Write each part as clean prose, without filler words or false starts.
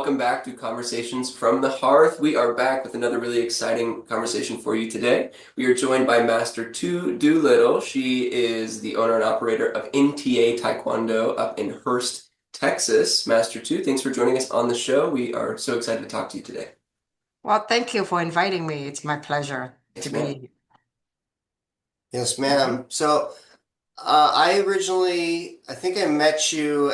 welcome back to Conversations from the Hearth. We are back with another really exciting conversation for you today. We are joined by Master Thu Doolittle. She is the owner and operator of NTA Taekwondo up in Hurst, Texas. Master Thu, thanks for joining us on the show. We are so excited to talk to you today. Well, thank you for inviting me. It's my pleasure to Yes, ma'am. be. Yes, ma'am. I think I met you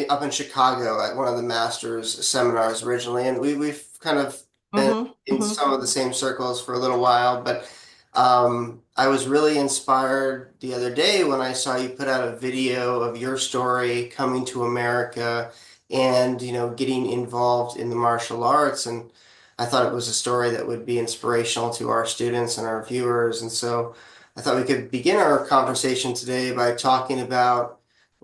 up in Chicago at one of the masters seminars originally, and we've kind of been Mm-hmm, in hmm some of the same circles for a little while. But I was really inspired the other day when I saw you put out a video of your story coming to America and getting involved in the martial arts, and I thought it was a story that would be inspirational to our students and our viewers. And so I thought we could begin our conversation today by talking about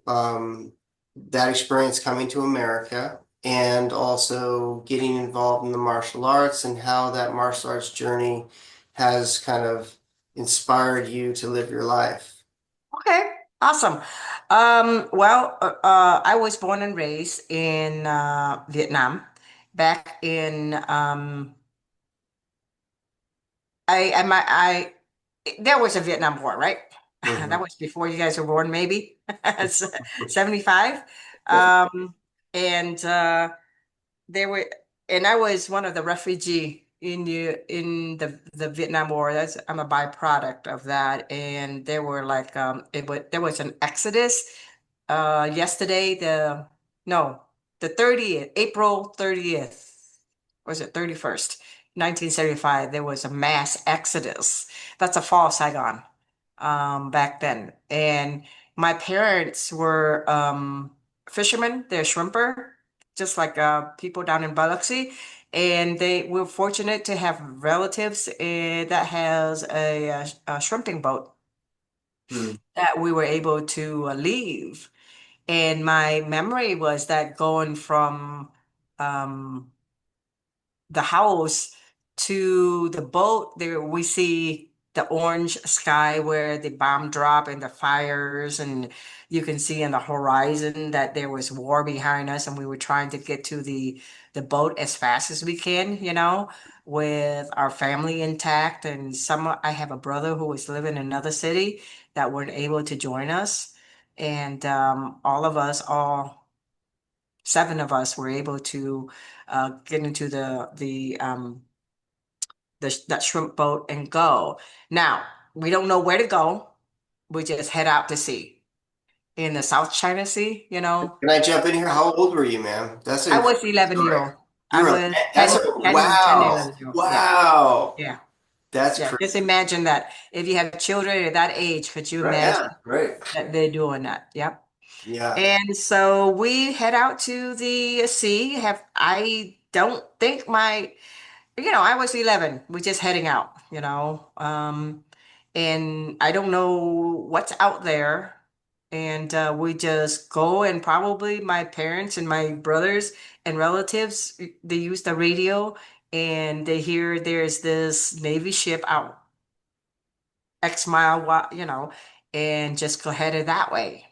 um, that experience coming to America and also getting involved in the martial arts and how that martial arts journey has kind of inspired you to live your life. Okay, awesome. I was born and raised in Vietnam back in I there was a Vietnam War, right? That Mhm. was before you guys were born, maybe. 75. Yes. And They were, and I was one of the refugee in the Vietnam War. I'm a byproduct of that. And there were there was an exodus. Yesterday, no, the 30th, April 30th, was it 31st, 1975? There was a mass exodus. That's a fall Saigon, back then. And my parents were fishermen. They're shrimper, just like people down in Biloxi. And they were fortunate to have relatives that has a shrimping boat Hmm. that we were able to leave. And my memory was that going from um, the house to the boat, there we see the orange sky where the bomb drop and the fires, and you can see in the horizon that there was war behind us, and we were trying to get to the boat as fast as we can, with our family intact. And I have a brother who was living in another city that weren't able to join us, and all seven of us were able to get into that shrimp boat and go. Now, we don't know where to go. We just head out to sea in the South China Sea, Can I jump in here? How old were you, ma'am? That's an I was incredible 11 year story. old. You I were, was that's 10, a, 10, 10, wow. 11 year old. Yeah. Wow. Yeah. That's Yeah. crazy. Just imagine that. If you have children at that age, could you Right. imagine Yeah. Right. that they're doing that? Yep. Yeah. And so we head out to the sea. I don't think I was 11. We're just heading out, and I don't know what's out there. And we just go, and probably my parents and my brothers and relatives, they use the radio and they hear there's this Navy ship out X mile, and just go headed that way.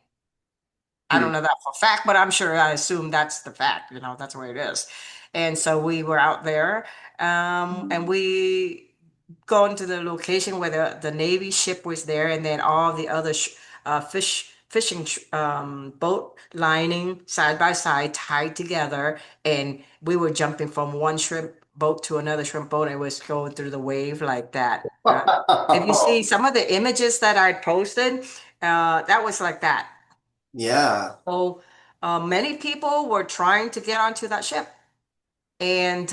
I Hmm. don't know that for a fact, but I'm sure I assume that's the fact, that's where it is. And so we were out there, and we go into the location where the Navy ship was there, and then all the other fishing boat lining side by side tied together, and we were jumping from one shrimp boat to another shrimp boat, and it was going through the wave like that. If you see some of the images that I posted, that was like that. Yeah. So many people were trying to get onto that ship, and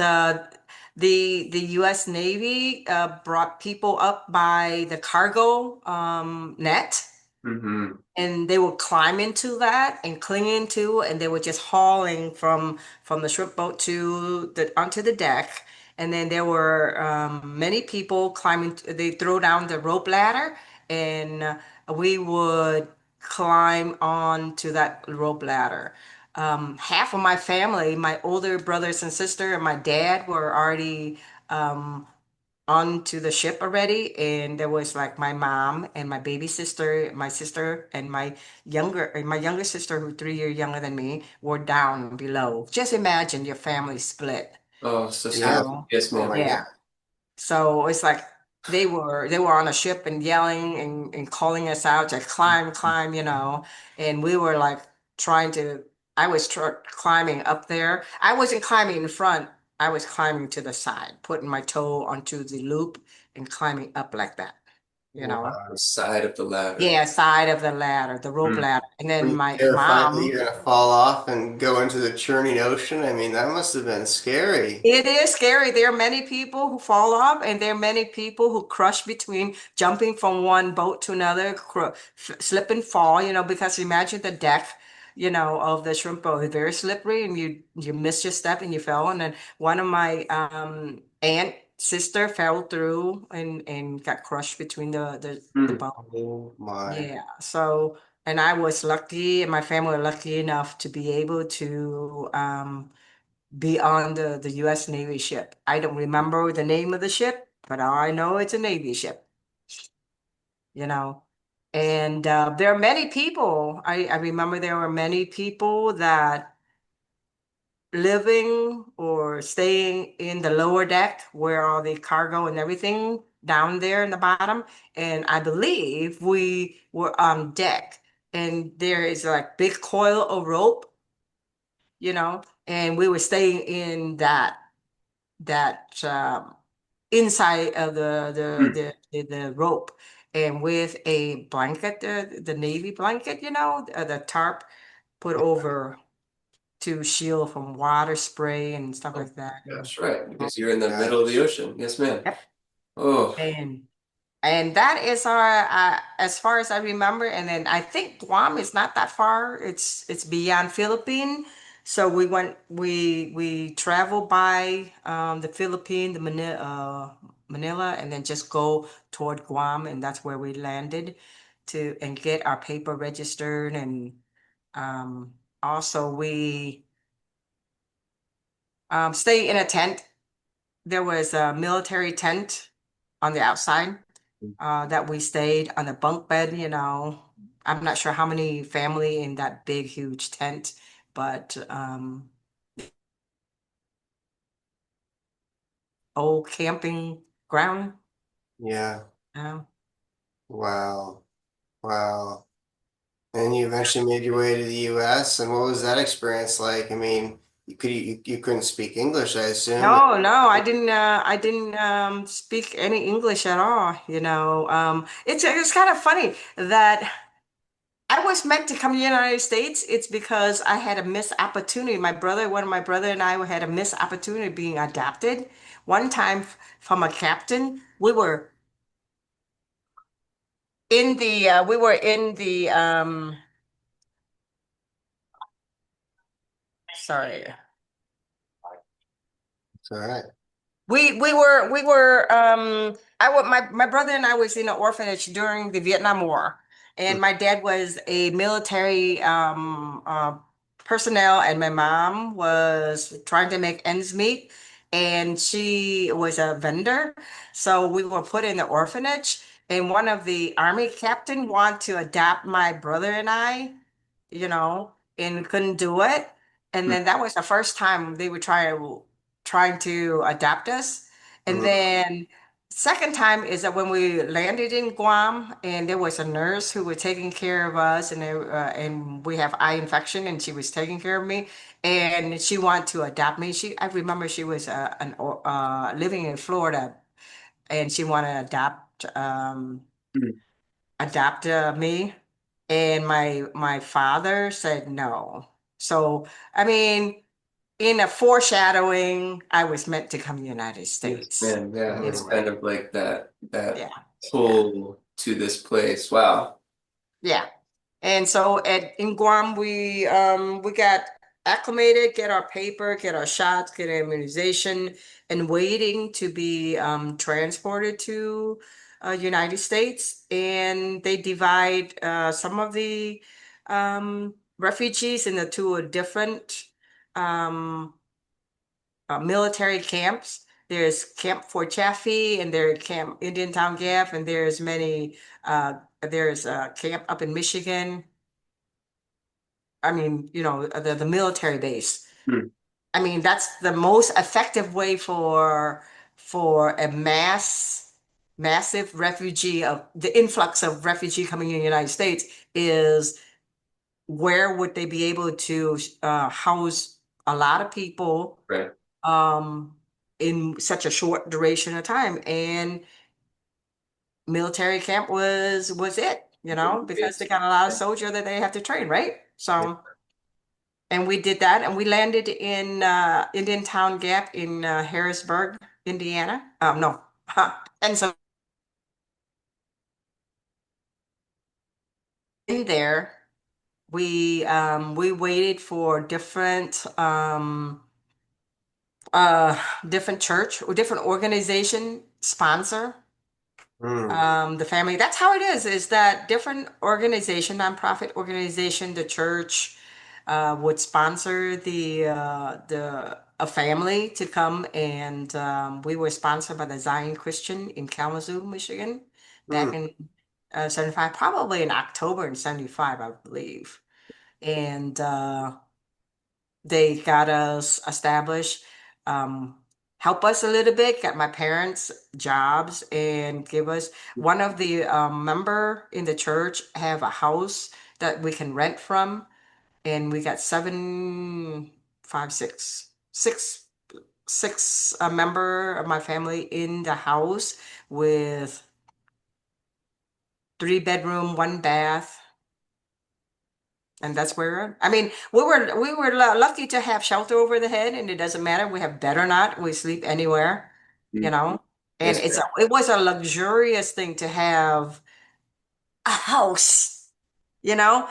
the U.S. Navy brought people up by the cargo net, Mm-hmm. and they would climb into that and cling into, and they were just hauling from the ship boat to the onto the deck. And then there were many people climbing. They throw down the rope ladder, and we would climb onto that rope ladder. Half of my family, my older brothers and sister, and my dad were already onto the ship already, and there was like my mom and my baby sister, my sister, and my younger sister, who 3 years younger than me, were down below. Just imagine your family split, Oh, so you Yeah. sad. know? Yes, Oh ma'am. my Yeah. God. So it's like they were on a ship and yelling and calling us out to climb, climb, and we were like trying to. I was climbing up there. I wasn't climbing in front. I was climbing to the side, putting my toe onto the loop and climbing up like that, you know. Wow. The side of the ladder. Yeah, side of the ladder, the rope Hmm. ladder. And Were then you my terrified that mom. you're gonna fall off and go into the churning ocean? I mean, that must have been scary. It is scary. There are many people who fall off, and there are many people who crush between jumping from one boat to another, slip and fall, because imagine the deck, of the shrimp boat is very slippery, and you missed your step and you fell. And then one of my aunt sister fell through and got crushed between the Hmm. boat. Oh my. Yeah. So, and I was lucky, and my family were lucky enough to be able to be on the U.S. Navy ship. I don't remember the name of the ship, but I know it's a Navy ship, you know. And there are many people. I remember there were many people that living or staying in the lower deck where all the cargo and everything down there in the bottom. And I believe we were on deck, and there is like big coil of rope, and we were staying in that inside of Hmm. the rope, and with a blanket, the navy blanket, the tarp put over to shield from water spray and stuff Oh, like that. And gosh, right. Because you're in the middle of the Gosh. ocean. Yes, ma'am. yep. Oh, And that is our, as far as I remember. And then I think Guam is not that far. It's beyond Philippines. So we travel by the Philippines, Manila, and then just go toward Guam, and that's where we landed and get our paper registered. And also we stay in a tent. There was a military tent on the outside that we stayed on a bunk bed. I'm not sure how many family in that big, huge tent, but old camping ground. Yeah. Uh, Wow. Wow. And you eventually made your way to the US, and what was that experience like? I mean, you couldn't speak English, I assume. no, I didn't speak any English at all. It's kind of funny that I was meant to come to the United States. It's because I had a missed opportunity. One of my brother and I had a missed opportunity being adopted. One time from a captain, we were in the sorry. It's all right. My brother and I was in an orphanage during the Vietnam War, Mm. and my dad was a military personnel, and my mom was trying to make ends meet, and she was a vendor. So we were put in the orphanage, and one of the army captain wanted to adopt my brother and I, and couldn't do it. And hmm. then that was the first time they were trying to adopt us. And Mhm. then second time is that when we landed in Guam, and there was a nurse who was taking care of us, and we have eye infection, and she was taking care of me, and she wanted to adopt me. I remember she was living in Florida, and she wanted to Hmm. adopt me, and my father said no. So I mean, in a foreshadowing, I was meant to come to the United Yes, States. ma'am. Yeah, In a it's way. kind of like that Yeah. Yeah. pull to this place. Wow. Yeah. And so in Guam, we got acclimated, get our paper, get our shots, get our immunization, and waiting to be transported to United States. And they divide some of the refugees into different um, military camps. There's Camp Fort Chaffee, and there's Camp Indian Town Gap, and there's a camp up in Michigan. I mean, the military base. Hmm. I mean, that's the most effective way for a massive refugee of the influx of refugee coming in the United States is where would they be able to house a lot of people Right. um, in such a short duration of time? And military camp was it, because they got a lot of soldier that they have to train, right? Yeah. So. And we did that, and we landed in Indian Town Gap in Harrisburg, Indiana. No, and so in there, we waited for different church or different organization sponsor Mm, the family. That's how it is that different organization, nonprofit organization, the church would sponsor the a family to come, and we were sponsored by the Zion Christian in Kalamazoo, Michigan, back mm, in 75, probably in October in 75, I believe. And they got us established, um, help us a little bit, got my parents jobs, and give us one of the member in the church have a house that we can rent from, and we got seven, five, six a member of my family in the house with 3 bedroom, 1 bath. And that's where I mean, we were lucky to have shelter over the head, and it doesn't matter. We have bed or not. We sleep anywhere, you Mm. know. And Yes, ma'am. it was a luxurious thing to have a house,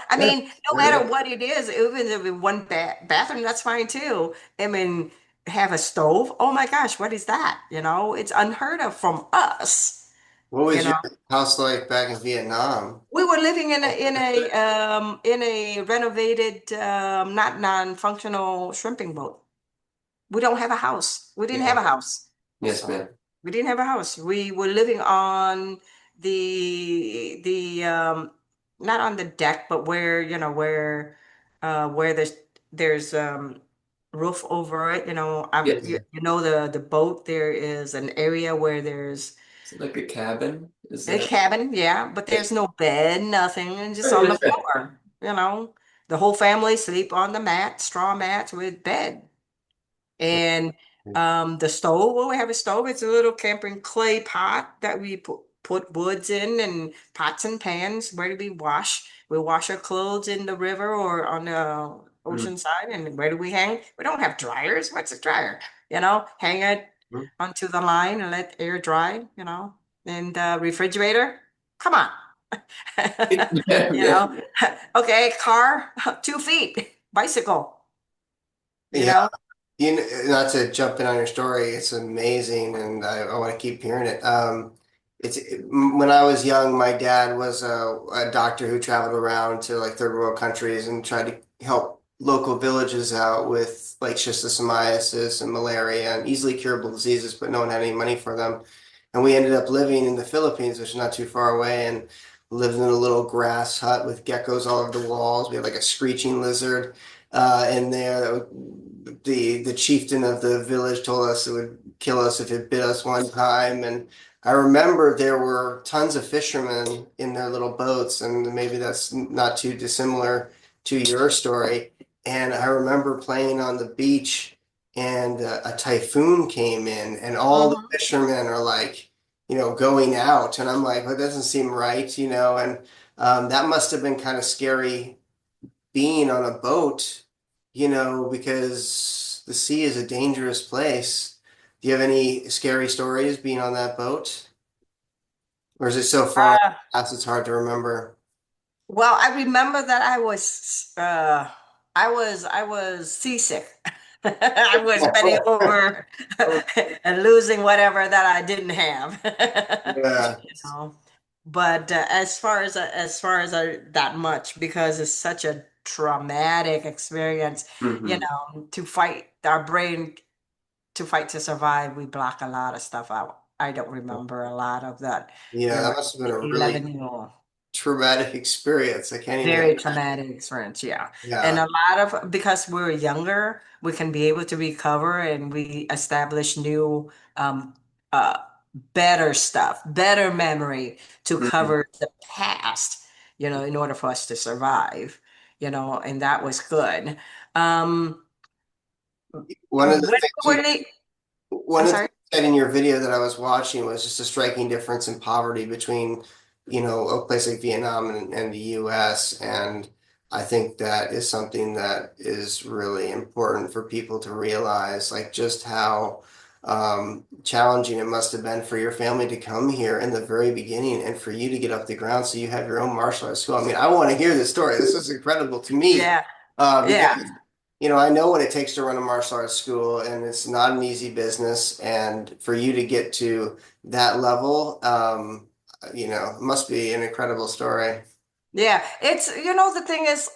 I Yeah, mean, no sure, yeah. matter what it is, even if it's one bathroom, that's fine too. I mean, have a stove. Oh my gosh, what is that? It's unheard of from us. what You was know, your house like back in Vietnam? we were living in a renovated, not non-functional shrimping boat. We don't have a house. We didn't have Yeah. a house. Yes, ma'am. We didn't have a house. We were living on the not on the deck, but where there's roof over it. Yes. The boat. There is an area where there's Is it like a cabin? Is a that? cabin, yeah, but Yes. there's no bed, nothing, and just Right, on the yes, ma'am. floor. The whole family sleep on the mat, straw mats with bed. And the stove, well, we have a stove. It's a little camping clay pot that we put woods in, and pots and pans. Where do we wash? We wash our clothes in the river or on the Mm. ocean side. And where do we hang? We don't have dryers. What's a dryer? Hang it Mm. onto the line and let air dry. And refrigerator, come on. Yeah, You yes, know, okay, car, 2 feet, bicycle, you Yeah. know. Not to jump in on your story, it's amazing, and I want to keep hearing it. When I was young, my dad was a doctor who traveled around to like third world countries and tried to help local villages out with like schistosomiasis and malaria and easily curable diseases, but no one had any money for them. And we ended up living in the Philippines, which is not too far away, and lived in a little grass hut with geckos all over the walls. We had like a screeching lizard in there the chieftain of the village told us it would kill us if it bit us one time. And I remember there were tons of fishermen in their little boats, and maybe that's not too dissimilar to your story. And I remember playing on the beach, and a typhoon came in, and all the Mhm. fishermen are like, going out. And I'm like, well, it doesn't seem right. And that must have been kind of scary being on a boat, because the sea is a dangerous place. Do you have any scary stories being on that boat? Or is it so far in the Uh, past it's hard to remember? well, I remember that I was seasick. I was bending over and losing whatever that I didn't have. Yeah. You know. But as far as that much, because it's such a traumatic experience, hmm to fight our brain to fight to survive, we block a lot of stuff out. I don't remember a lot of that. Yeah, You that know, must have been a really 11-year-old. traumatic experience. I can't even Very imagine. traumatic experience, yeah. And Yeah. a lot of, because we're younger, we can be able to recover and we establish new, uh, better stuff, better memory to Mhm. cover the past, in order for us to survive, and that was good. Um, One of the when things we you were late, One I'm of the things sorry. you said in your video that I was watching was just a striking difference in poverty between, a place like Vietnam and the US. And I think that is something that is really important for people to realize, like just how challenging it must have been for your family to come here in the very beginning and for you to get off the ground so you have your own martial arts school. I mean, I want to hear this story. This is incredible to me Yeah, yeah. because I know what it takes to run a martial arts school, and it's not an easy business. And for you to get to that level, it must be an incredible story. Yeah, it's the thing is,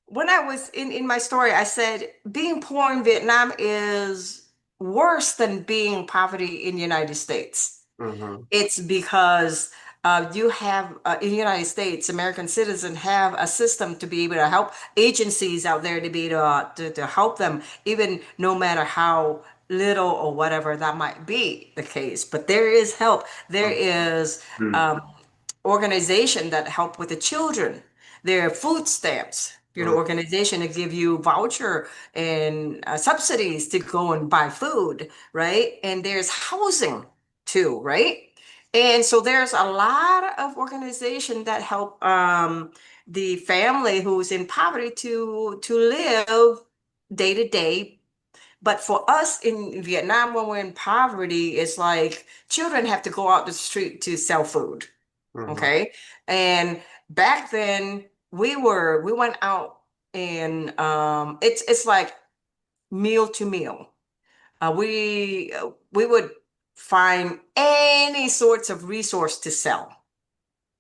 when I was in my story, I said being poor in Vietnam is worse than being poverty in the United States. Hmm. It's because you have in the United States, American citizens have a system to be able to help agencies out there to be able to help them, even no matter how little or whatever that might be the case. But there is help. There is Mhm. um, organization that help with the children. There are food stamps, organization that give you voucher and subsidies to go and buy food, right? And there's housing too, right? And so there's a lot of organization that help the family who's in poverty to live day to day. But for us in Vietnam, when we're in poverty, it's like children have to go out the street to sell food. Hmm. Okay. And back then we went out and it's like meal to meal. We would find any sorts of resource to sell.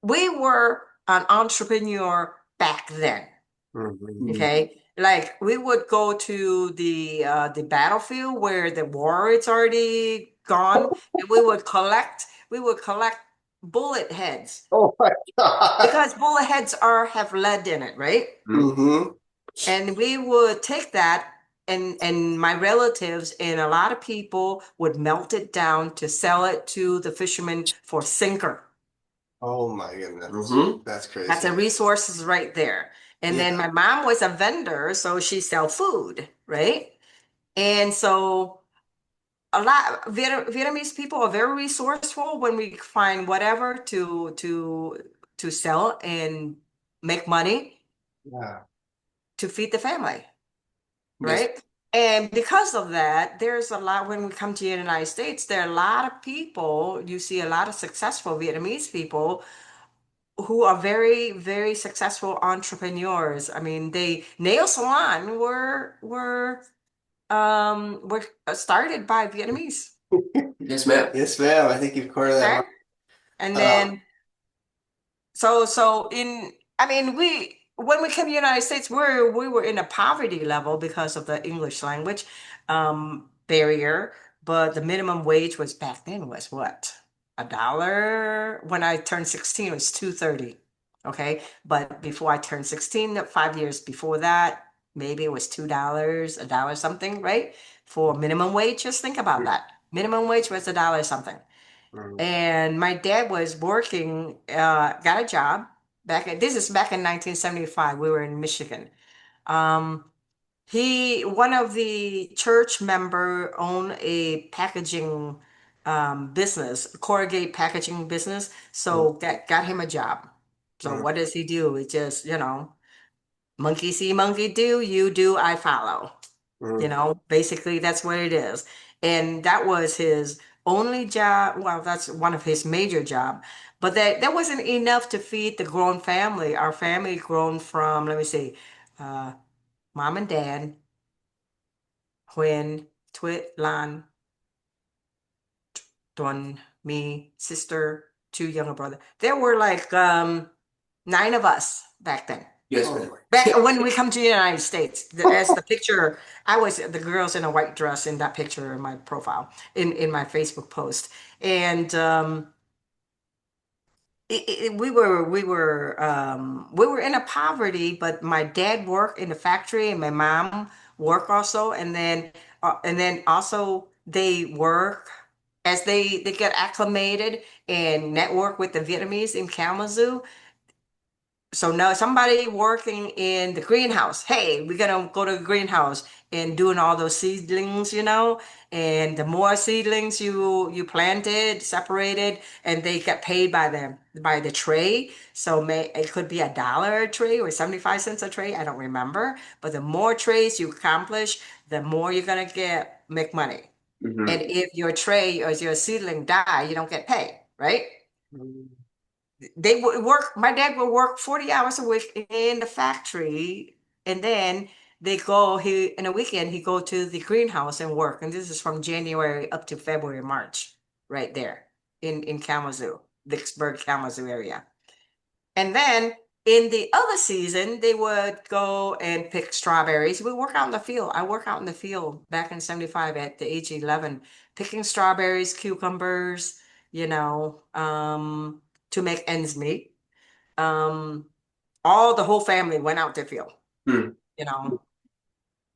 We were an entrepreneur back then. Hmm. Mhm. Okay. Like we would go to the battlefield where the war is already gone, and we would collect bullet heads Oh my God. because bullet heads are have lead in it, right? Mhm. Hmm. And we would take that and my relatives and a lot of people would melt it down to sell it to the fishermen for sinker. Oh my goodness. Mhm. That's That's a crazy. resources right there. And then Yeah. my mom was a vendor, so she sell food, right? And so a lot Vietnamese people are very resourceful when we find whatever to sell and make money Yeah. to feed the family. Yes. Right? And because of that, there's a lot when we come to the United States, there are a lot of people, you see a lot of successful Vietnamese people who are very, very successful entrepreneurs. I mean, they nail salon were started by Vietnamese. Yes, ma'am. Yes, ma'am. I think you've cornered that Okay. market. And Um, then so in I mean we when we came to the United States we were in a poverty level because of the English language barrier, but the minimum wage was back then was what? $1 when I turned 16 it was 2.30. Okay. But before I turned 16, 5 years before that, maybe it was $2, $1 something, right? For minimum wage. Just think about that. Minimum wage was $1 something. mm, And my dad was working, got a job this is back in 1975. We were in Michigan. Um, one of the church member owned a packaging business, corrugate packaging business. mm, So that got him a job. So mm, what does he do? He just, monkey see, monkey do, you do, I follow. mm. Basically that's what it is. And that was his only job. Well, that's one of his major job, but that wasn't enough to feed the grown family. Our family grown from, let me see, uh, mom and dad, Huynh, Twit, Lan, Tuan, me, sister, two younger brother. There were like 9 of us back then. Yes, Oh, ma'am. back when we come to the United States, as the picture, I was the girls in a white dress in that picture in my profile in my Facebook post, and we were in a poverty, but my dad worked in the factory and my mom worked also, and then also they work as they get acclimated and network with the Vietnamese in Kalamazoo. So now somebody working in the greenhouse, hey, we're gonna go to the greenhouse and doing all those seedlings, and the more seedlings you planted, separated, and they get paid by them by the tray. So it could be $1 a tray or 75 cents a tray, I don't remember. But the more trays you accomplish, the more you're gonna make money. Hmm. And if your tray or your seedling die, you don't get paid, right? They would work, my dad would work 40 hours a week in the factory, and then he in a weekend he go to the greenhouse and work. And this is from January up to February, March, right there in Kalamazoo, Vicksburg, Kalamazoo area. And then in the other season, they would go and pick strawberries. We work out in the field. I work out in the field back in 75 at the age of 11, picking strawberries, cucumbers, to make ends meet. Um, all the whole family went out to field, Hmm. you know.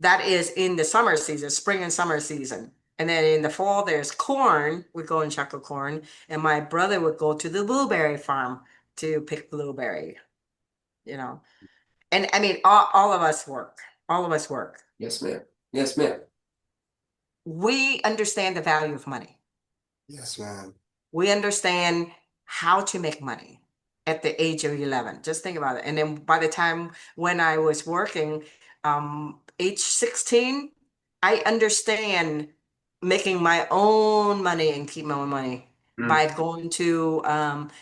That is in the summer season, spring and summer season. And then in the fall, there's corn. We go and check the corn. And my brother would go to the blueberry farm to pick blueberry, you know. And I mean, all of us work. All of us work. Yes, ma'am. Yes, ma'am. We understand the value of money. Yes, ma'am. We understand how to make money at the age of 11. Just think about it. And then by the time when I was working, age 16, I understand making my own money and keep my own money Mm. by going to,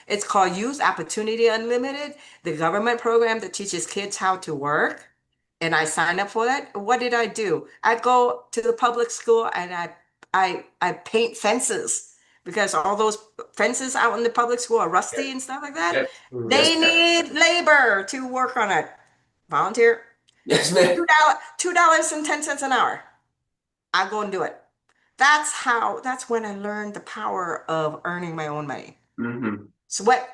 it's called Youth Opportunity Unlimited, the government program that teaches kids how to work. And I signed up for that. What did I do? I go to the public school and I paint fences because all those fences out in the public school are Yep. rusty and stuff like that. Yep. Yes, They ma'am. need labor to work on it. Volunteer. Yes, ma'am. $2.10 an hour. I'll go and do it. That's when I learned the power of earning my own money. Hmm. Sweat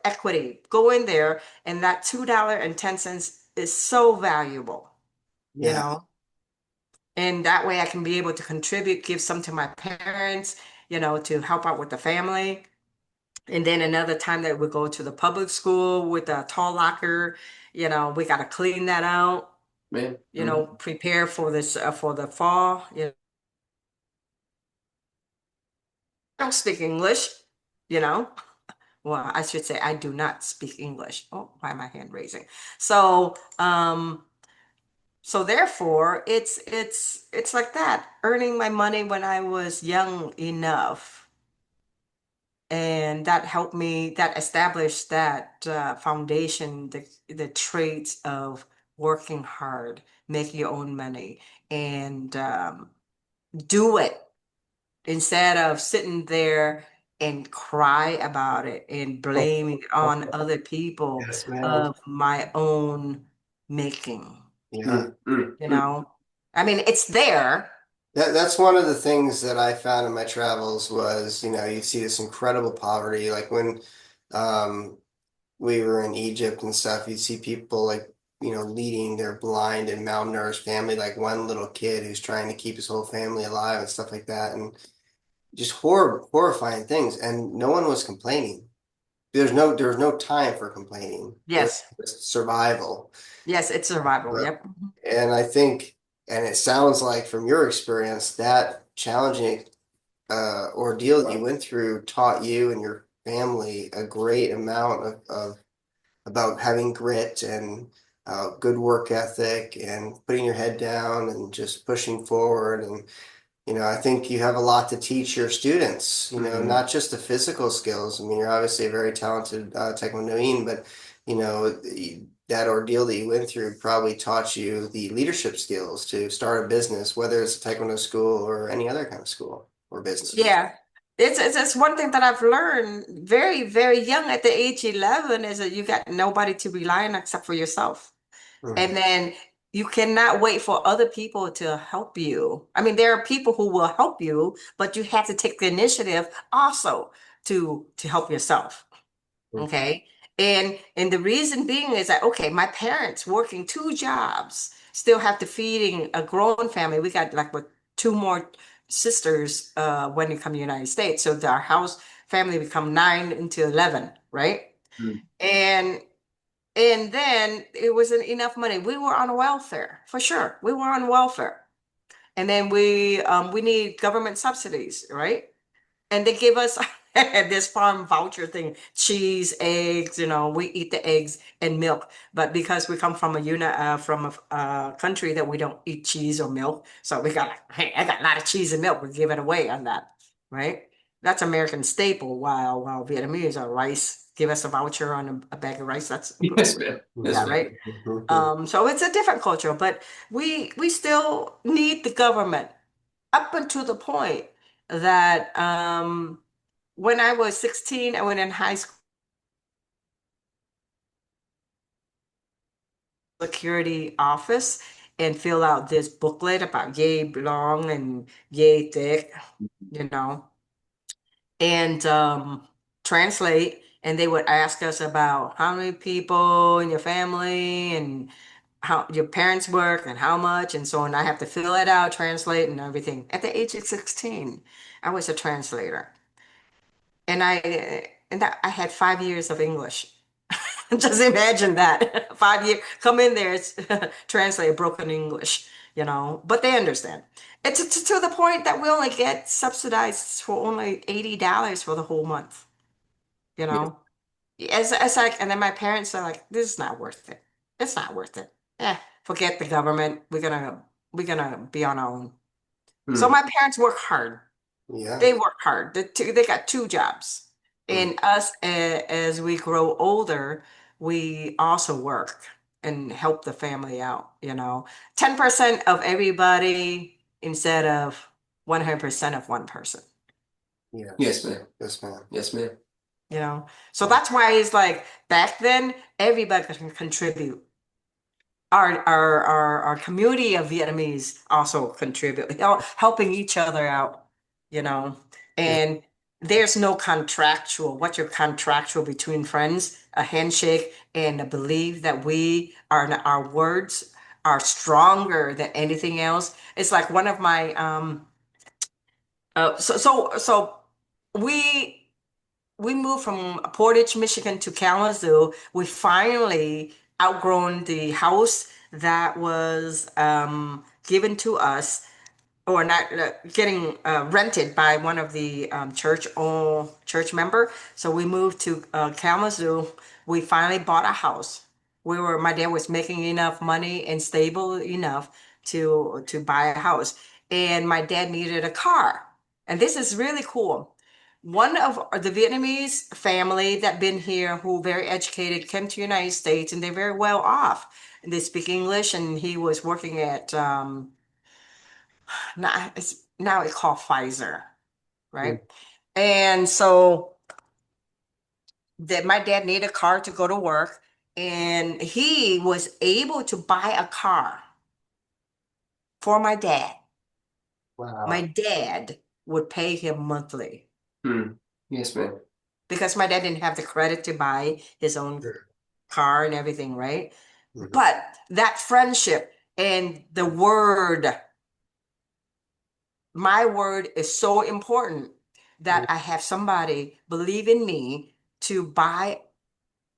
equity. Go in there, and that $2.10 is so valuable, you Yeah. know? And that way I can be able to contribute, give some to my parents, to help out with the family. And then another time that we go to the public school with a tall locker, we got to clean that out, Man. Hmm. prepare for this for the fall. I don't speak English, you know. Well, I should say I do not speak English. Oh, why am I hand raising? So, so therefore, it's like that. Earning my money when I was young enough, and that helped me. That established that foundation, the traits of working hard, make your own money, and do it instead of sitting there and cry about it and blaming it on other people Yes, ma'am. of my own making, Yeah. Mm, mm, you mm. know? I mean, it's there. That's one of the things that I found in my travels was, you see this incredible poverty. Like when um, we were in Egypt and stuff, you'd see people like, leading their blind and malnourished family, like one little kid who's trying to keep his whole family alive and stuff like that. And just horrifying things. And no one was complaining. There was no time for complaining. It was Yes. just survival. Yes, it's survival. Uh, Yep. And I think, and it sounds like from your experience, that challenging ordeal that you went through taught you and your family a great amount of about having grit and good work ethic and putting your head down and just pushing forward. And I think you have a lot to teach your students, Mhm. not just the physical skills. I mean, you're obviously a very talented taekwondoin, but, that ordeal that you went through probably taught you the leadership skills to start a business, whether it's a taekwondo school or any other kind of school or business. Yeah. It's one thing that I've learned very, very young at the age 11 is that you got nobody to rely on except for yourself. Mm. And then you cannot wait for other people to help you. I mean, there are people who will help you, but you have to take the initiative also to help yourself. Mm. Okay. And the reason being is that okay, my parents working two jobs, still have to feeding a grown family. We got like with two more sisters when you come to the United States. So our house family become nine into 11, right? Mm. And and then it wasn't enough money. We were on welfare for sure. We were on welfare. And then we need government subsidies, right? And they give us this farm voucher thing, cheese, eggs, we eat the eggs and milk. But because we come from a country that we don't eat cheese or milk, so we got like, hey, I got a lot of cheese and milk. We give it away on that, right? That's American staple. While Vietnamese are rice, give us a voucher on a bag of rice. That's Yes, ma'am. Yes, yeah, ma'am. right. So it's a different culture, but we still need the government up until the point that when I was 16, I went in high school security office and fill out this booklet about yay long and yay thick, you know, and translate. And they would ask us about how many people in your family and how your parents work and how much and so on. I have to fill it out, translate and everything. At the age of 16, I was a translator. And I had 5 years of English. Just imagine that. 5 years, come in there, it's translate broken English, but they understand. It's to the point that we only get subsidized for only $80 for the whole month, you Yes. know. As like, and then my parents are like, this is not worth it. It's not worth it. Forget the government. We're gonna be on our own. So Mm. my parents work hard. Yeah. They work hard. They got two jobs. Mm. And us, as we grow older, we also work and help the family out, 10% of everybody instead of 100% of one person, Yes, Yes. ma'am. Yes, ma'am. Yes, ma'am. you know? So Mm. that's why it's like back then, everybody can contribute. Our community of Vietnamese also contribute, helping each other out, you know. Yeah. And there's no contractual. What's your contractual between friends? A handshake and a belief that our words are stronger than anything else. It's like one of my so we we moved from Portage, Michigan to Kalamazoo. We finally outgrown the house that was given to us or not getting rented by one of the church member. So we moved to Kalamazoo. We finally bought a house. My dad was making enough money and stable enough to buy a house. And my dad needed a car. And this is really cool. One of the Vietnamese family that been here who very educated came to United States and they're very well off. And they speak English and he was working at now it's called Pfizer, Mm. right? And so that my dad needed a car to go to work, and he was able to buy a car for my dad. My Wow. dad would pay him monthly Mm. Yes, ma'am. because my dad didn't have the credit to buy his own Sure. car and everything, right? Mhm. But that friendship and the word, my word is so important that Mm. I have somebody believe in me to buy,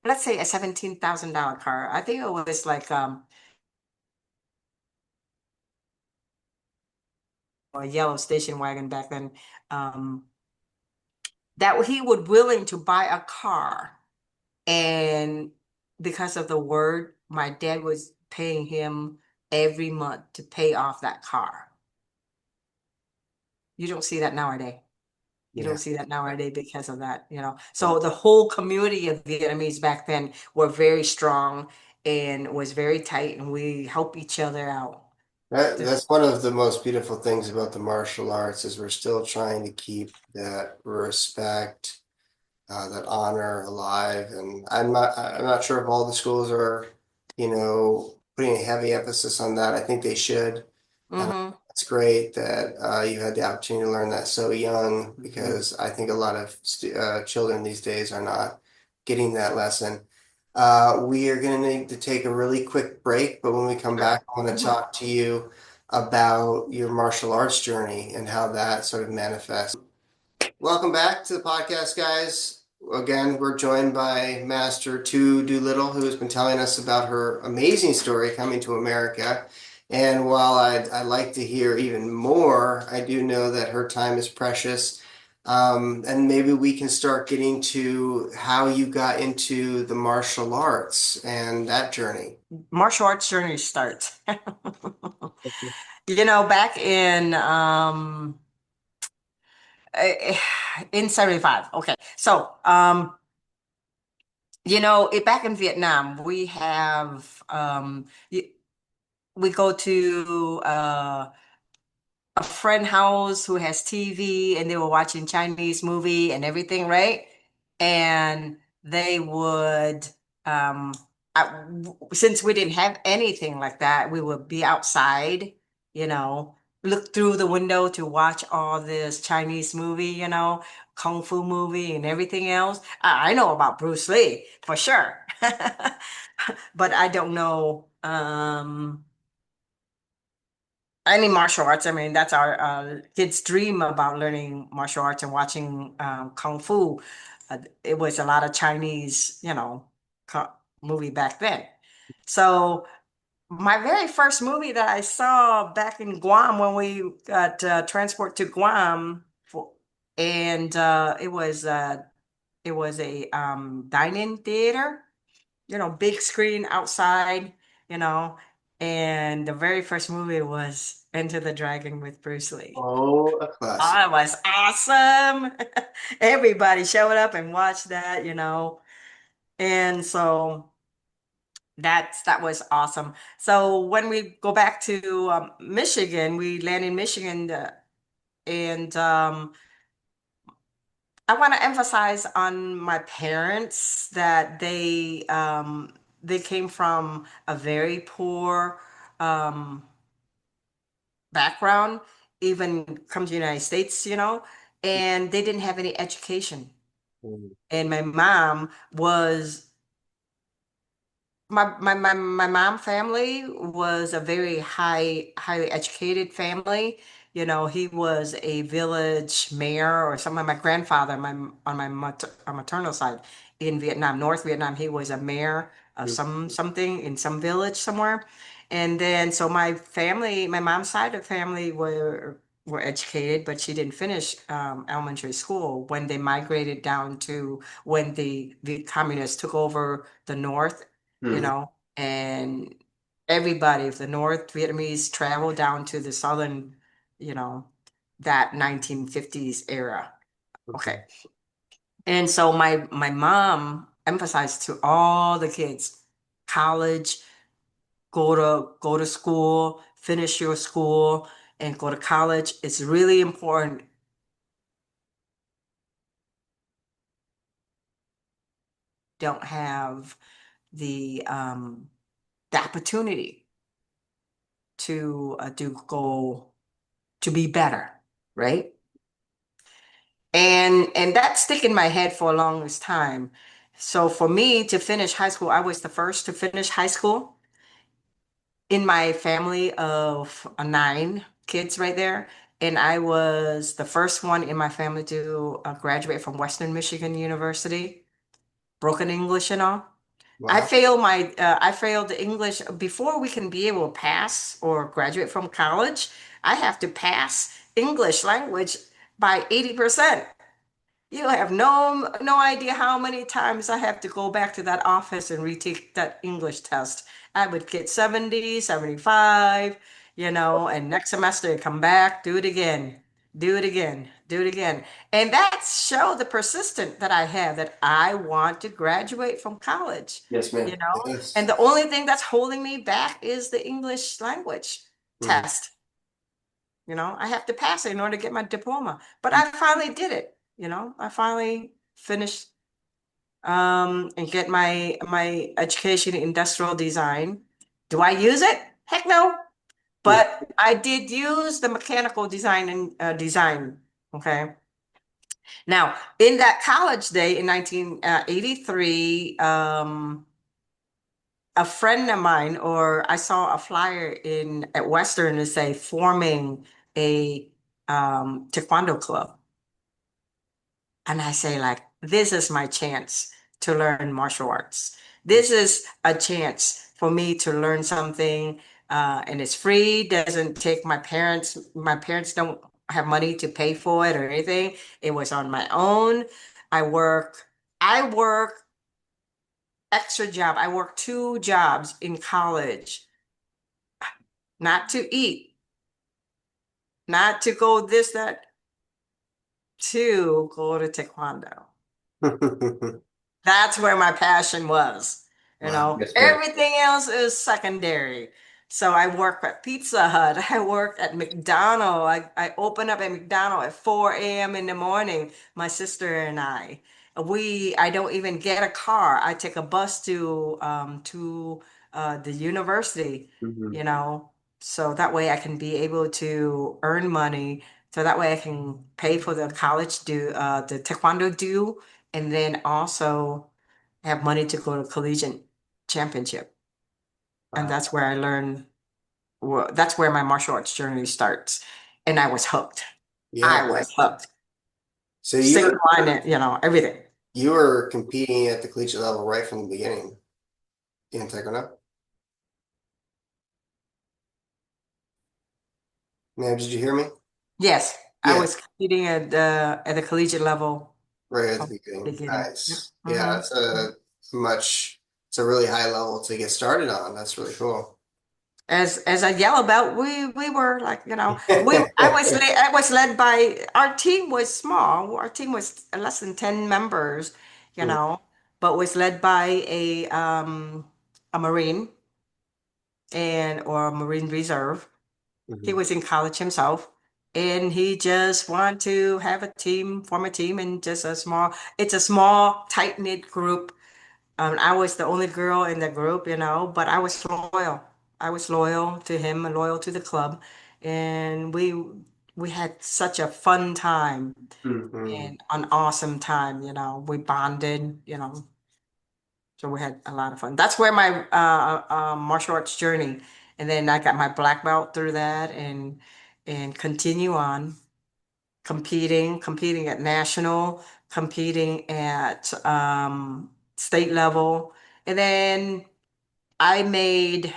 let's say a $17,000 car. I think it was like a yellow station wagon back then. Um, that he would willing to buy a car, and because of the word, my dad was paying him every month to pay off that car. You don't see that nowadays. You Yeah. don't see that nowadays because of that. So the whole community of Vietnamese back then were very strong and was very tight, and we help each other out. That's one of the most beautiful things about the martial arts is we're still trying to keep that respect, that honor alive. And I'm not sure if all the schools are, putting a heavy emphasis on that. I think they should. And Mm-hmm. it's great that you had the opportunity to learn that so young because I think a lot of children these days are not getting that lesson. We are going to need to take a really quick break, but when we come Sure. back, I want to Mm-hmm. talk to you about your martial arts journey and how that sort of manifests. Welcome back to the podcast, guys. Again, we're joined by Master Thu Doolittle, who has been telling us about her amazing story coming to America. And while I'd like to hear even more, I do know that her time is precious. And maybe we can start getting to how you got into the martial arts and that journey. Martial arts journey starts. Back eh, in 75. Okay. So, back in Vietnam, we go to a friend house who has TV and they were watching Chinese movie and everything, right? And they would um since we didn't have anything like that, we would be outside, you know, look through the window to watch all this Chinese movie, kung fu movie and everything else. I know about Bruce Lee for sure. But I don't know any martial arts. I mean, that's our kids' dream about learning martial arts and watching kung fu. It was a lot of Chinese, co- movie back then. So my very first movie that I saw back in Guam when we got transport to Guam, and it was a dine-in theater, big screen outside, you know, and the very first movie was Enter the Dragon with Bruce Lee. Oh, a classic. Oh, it was awesome. Everybody showed up and watched that, and so that was awesome. So when we go back to Michigan, we land in Michigan, and I want to emphasize on my parents that they came from a very poor um, background, even come to the United States, and they didn't have any education. And my mom was my mom family was a very highly educated family. He was a village mayor or something. My grandfather, on my maternal side in Vietnam, North Vietnam, he was a mayor of something in some village somewhere. And then so my mom's side of the family were educated, but she didn't finish elementary school when they migrated down to when the communists took over the North, Mhm. and everybody of the North Vietnamese traveled down to the southern, you know, that 1950s era. Okay. And so my mom emphasized to all the kids, college, go to school, finish your school, and go to college. It's really important. Don't have the opportunity to go to be better, right? And that stick in my head for a longest time. So for me to finish high school, I was the first to finish high school in my family of nine kids right there. And I was the first one in my family to graduate from Western Michigan University, broken English and all. Wow. I failed the English before we can be able to pass or graduate from college. I have to pass English language by 80%. You have no idea how many times I have to go back to that office and retake that English test. I would get 70, 75, and next semester I come back, do it again, do it again, do it again. And that showed the persistent that I have that I want to graduate from college, Yes, ma'am. you know? Yes. And the only thing that's holding me back is the English language. Mhm. test. I have to pass it in order to get my diploma. But I finally did it. I finally finished and get my education in industrial design. Do I use it? Heck no. But I did use the mechanical design and design. Okay. Now, in that college day in 1983, a friend of mine, or I saw a flyer in at Western to say forming a taekwondo club. And I say, like, this is my chance to learn martial arts. This is a chance for me to learn something, and it's free, doesn't take my parents don't have money to pay for it or anything. It was on my own. I work, I work extra job. I worked two jobs in college, not to eat, not to go this, that, to go to taekwondo. That's where my passion was. Wow. Yes, ma'am. Everything else is secondary. So I work at Pizza Hut. I work at McDonald's. I open up at McDonald's at 4 a.m. in the morning, my sister and I. I don't even get a car. I take a bus to the university, Hmm. you know, so that way I can be able to earn money. So that way I can pay for the college due, the taekwondo due, and then also have money to go to collegiate championship. And Wow. that's where I learned, well, that's where my martial arts journey starts. And I was hooked. Yeah. I was hooked. So Stick line it, everything. you were competing at the collegiate level right from the beginning in taekwondo. Now, did you hear me? Yes, I Yeah, was competing at the collegiate level right at the from the beginning. beginning. Yep. Nice. Yeah, it's Mhm. it's a really high level to get started on. That's really cool. As a yellow belt, we were like, I was led by, our team was small. Our team was less than 10 members, but was led by a Marine or a Marine Reserve. He Mhm. was in college himself, and he just wanted to have a team, form a team, and just it's a small, tight-knit group. I was the only girl in the group, but I was loyal. I was loyal to him and loyal to the club. And we had such a fun time Mhm. and an awesome time, We bonded, so we had a lot of fun. That's where my martial arts journey. And then I got my black belt through that and continue on competing at national, competing at state level. And then I made,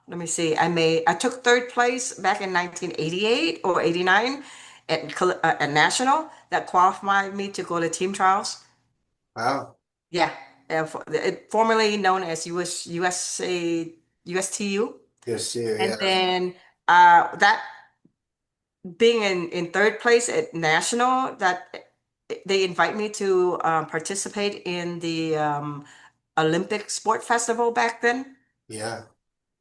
let me see, I took third place back in 1988 or 89 at national. That qualified me to go to team trials. Wow. Yeah, formerly known as USTU. Yes, too. And Yeah. then that being in third place at national, that they invite me to participate in the Olympic Sport Festival back then. Yeah.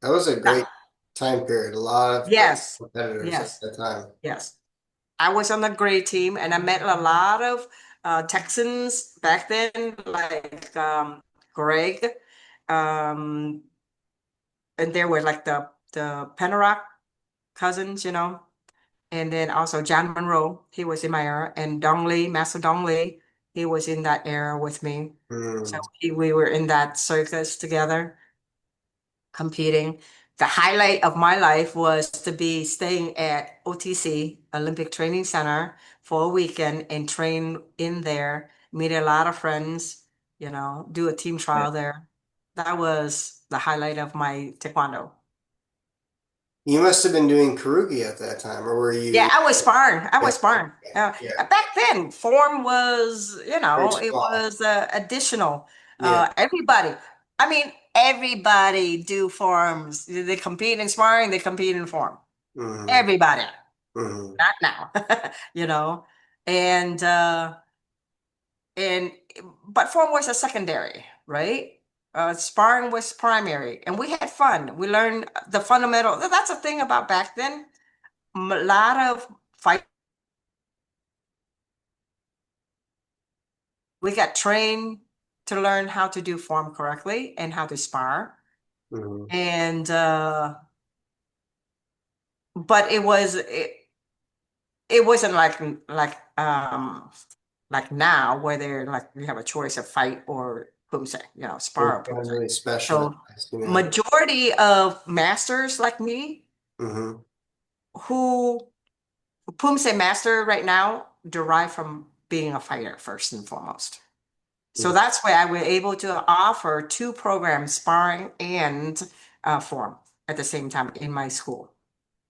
That was a Yeah. great time period. A lot of great Yes, competitors at yes, that time. yes. I was on the gray team, and I met a lot of Texans back then, like Greg, um, and there were like the Penrock cousins, and then also John Monroe, he was in my era, and Dong Lee, Master Dong Lee, he was in that era with me. So Mm. we were in that circus together, competing. The highlight of my life was to be staying at OTC, Olympic Training Center, for a weekend and train in there, meet a lot of friends, do a team Yeah. trial there. That was the highlight of my taekwondo. You must have been doing Karugi at that time, or were Yeah, you? I was sparring. I Yeah. was sparring. Yeah. Back then, form was, Very it small. was additional. Yeah. Everybody do forms. They compete in sparring, they compete in form. Hmm. Everybody, Hmm. not now, you know. And uh and but form was a secondary, right? Sparring was primary, and we had fun. We learned the fundamental. That's the thing about back then. A lot of fight. We got trained to learn how to do form correctly and how to spar. Mhm. And but it wasn't like now where they're like you have a choice of fight or pumse, It's spar or pumse. really So specialized, you know. majority of masters like me Hmm. who pumse master right now derive from being a fighter first and foremost. So that's why I was able to offer two programs, sparring and form at the same time in my school.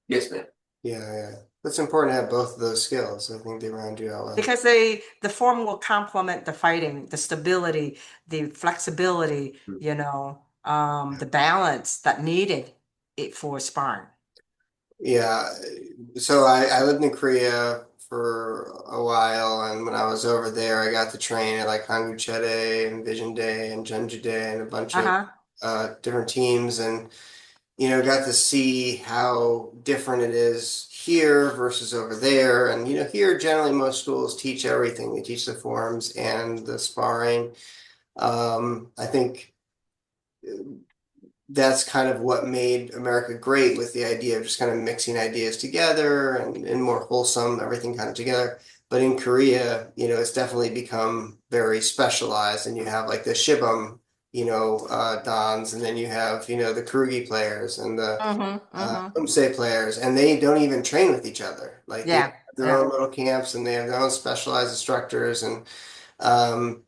Yes, ma'am. Yeah, yeah. It's important to have both of those skills. I think they round you out well. Because the form will complement the fighting, the stability, the flexibility, the balance that needed it for sparring. Yeah. So I lived in Korea for a while, and when I was over there, I got to train at like Hangul Chede and Vision Day and Jeonju Day and a bunch of Uh-huh. different teams, and got to see how different it is here versus over there. And here generally most schools teach everything. They teach the forms and the sparring. I think that's kind of what made America great with the idea of just kind of mixing ideas together and more wholesome, everything kind of together. But in Korea, it's definitely become very specialized, and you have like the Shibum, dons, and then you have, the Kurugi players and the Mm-hmm. Mm-hmm. Umse players, and they don't even train with each other. Like they Yeah. have their Yeah. own little camps and they have their own specialized instructors, and um,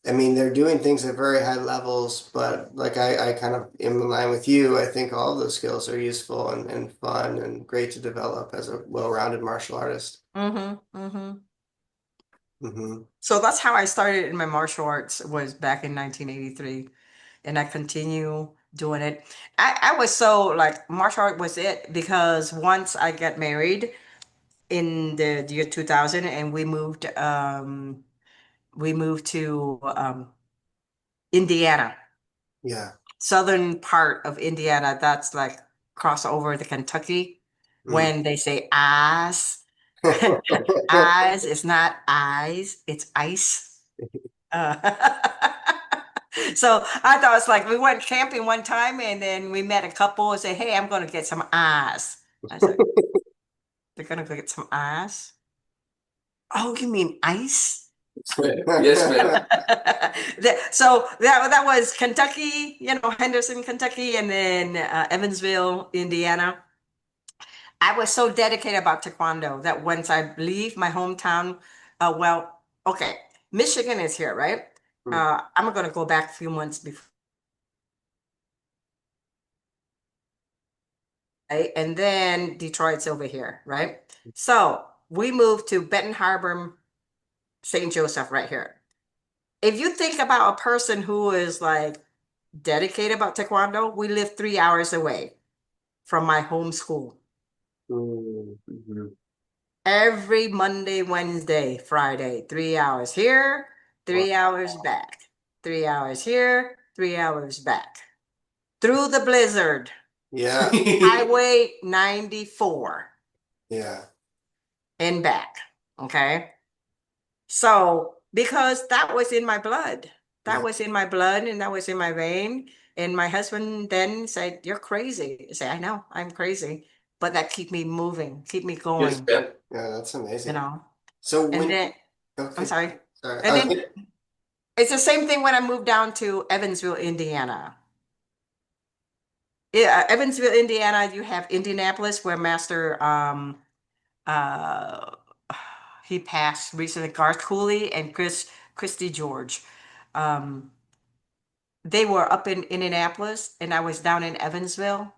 I mean, they're doing things at very high levels, but like I kind of am in line with you. I think all of those skills are useful and fun and great to develop as a well-rounded martial artist. Mm-hmm. Mm-hmm. Hmm. So that's how I started in my martial arts was back in 1983. And I continue doing it. I was so like martial art was it because once I got married in the year 2000 and we moved to Indiana, Yeah. southern part of Indiana. That's like cross over to Kentucky Mm. when they say eyes. Eyes is not eyes, it's ice. Uh, so I thought it's like we went camping one time and then we met a couple and said, "Hey, I'm going to get some eyes." I said, "They're going to go get some eyes?" Oh, you mean ice? Yes, ma'am. Yes, ma'am. So that was Kentucky, Henderson, Kentucky, and then Evansville, Indiana. I was so dedicated about taekwondo that once I leave my hometown, okay, Michigan is here, right? I'm going to go back a few months before, right? And then Detroit's over here, right? So we moved to Benton Harbor, St. Joseph, right here. If you think about a person who is like dedicated about taekwondo, we live 3 hours away from my home school. Mm-hmm. Every Monday, Wednesday, Friday, 3 hours here, 3 hours back, 3 hours here, 3 hours back. Through the blizzard, Yeah. Highway 94 Yeah. and back. Okay. So, because that was in my blood, that Yeah. was in my blood and that was in my vein. And my husband then said, "You're crazy." I say, "I know, I'm crazy." But that keep me moving, keep me Yes, going, ma'am. Yeah, that's you amazing. know. So And when then I'm okay, sorry. sorry. And then it's the same thing when I moved down to Evansville, Indiana. Yeah, Evansville, Indiana, you have Indianapolis where Master uh he passed recently, Garth Cooley and Christy George. Um they were up in Indianapolis and I was down in Evansville.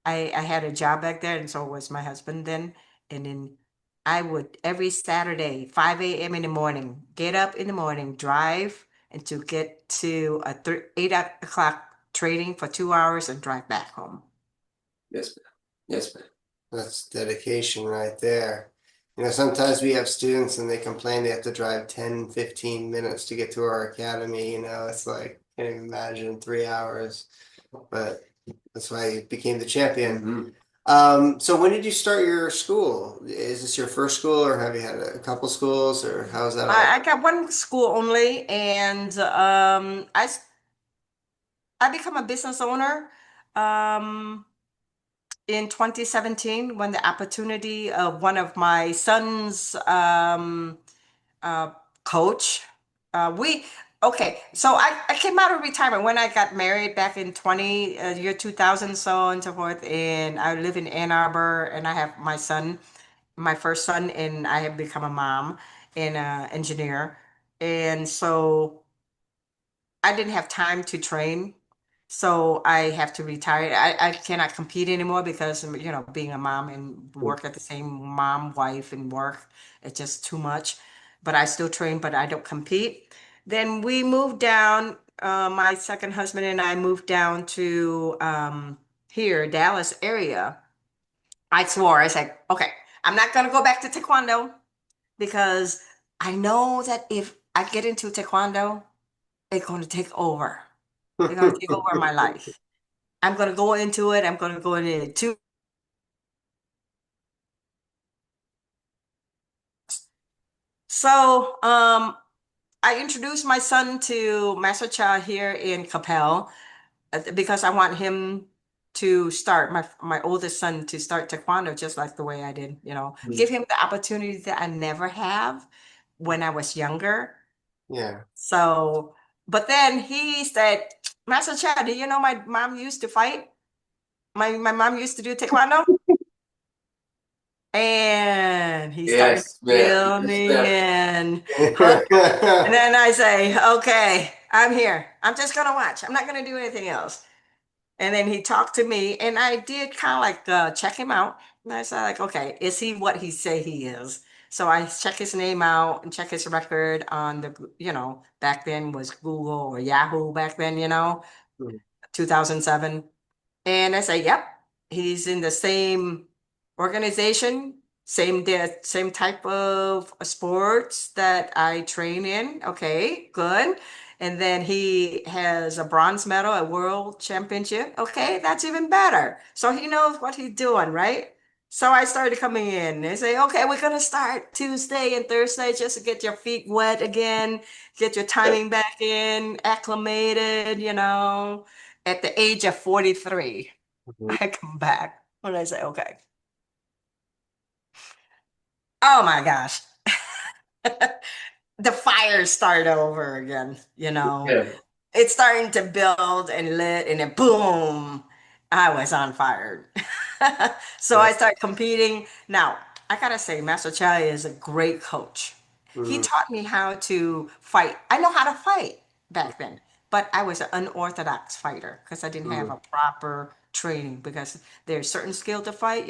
I had a job back there and so was my husband then. And then I would every Saturday, 5 a.m. in the morning, get up in the morning, drive and to get to a 8 o'clock training for 2 hours and drive back home. Yes, ma'am. Yes, ma'am. That's dedication right there. Sometimes we have students and they complain they have to drive 10, 15 minutes to get to our academy. It's like, Can't even imagine 3 hours, but that's why you became the champion. Hmm. So when did you start your school? Is this your first school, or have you had a couple schools, or how's that all? I got one school only, and I become a business owner in 2017 when the opportunity of one of my son's uh, coach. We okay. So I came out of retirement when I got married back in year 2000, so on and so forth. And I live in Ann Arbor, and I have my son, my first son, and I have become a mom and engineer. And so I didn't have time to train. So I have to retire. I cannot compete anymore because, being a mom and work at the same mom, wife, and work, it's just too much. But I still train, but I don't compete. Then we moved down, my second husband and I moved down to here, Dallas area. I swore, I said, okay, I'm not going to go back to Taekwondo because I know that if I get into Taekwondo, it's going to take over. They're going to take over my life. I'm going to go into it. I'm going to go into it too. So, I introduced my son to Master Cha here in Capel because I want him to start my oldest son to start Taekwondo just like the way I did, give him the opportunity that I never have when I was younger. Yeah. So, but then he said, Master Cha, do you know my mom used to fight? My mom used to do Taekwondo. And he started Yes, ma'am. reel Yes, me ma'am. in. And then I say, okay, I'm here. I'm just gonna watch. I'm not gonna do anything else. And then he talked to me, and I did kind of like check him out. And I said, like, okay, is he what he say he is? So I check his name out and check his record on back then was Google or Yahoo back then, 2007. And I say, yep, he's in the same organization, same type of sports that I train in. Okay, good. And then he has a bronze medal at World Championship. Okay, that's even better. So he knows what he's doing, right? So I started coming in and say, okay, we're gonna start Tuesday and Thursday just to get your feet wet again, get your timing back in, acclimated, at the age of 43. I come back and I say, okay, oh my gosh, the fire started over again, Yeah. It's starting to build and lit, and then boom, I was on fire. So Yeah. I start competing. Now, I gotta say, Master Chai is a great coach. He Mm, taught me how to fight. I know how to fight back then, but I was an unorthodox fighter because I didn't have mm, a proper training because there's certain skill to fight,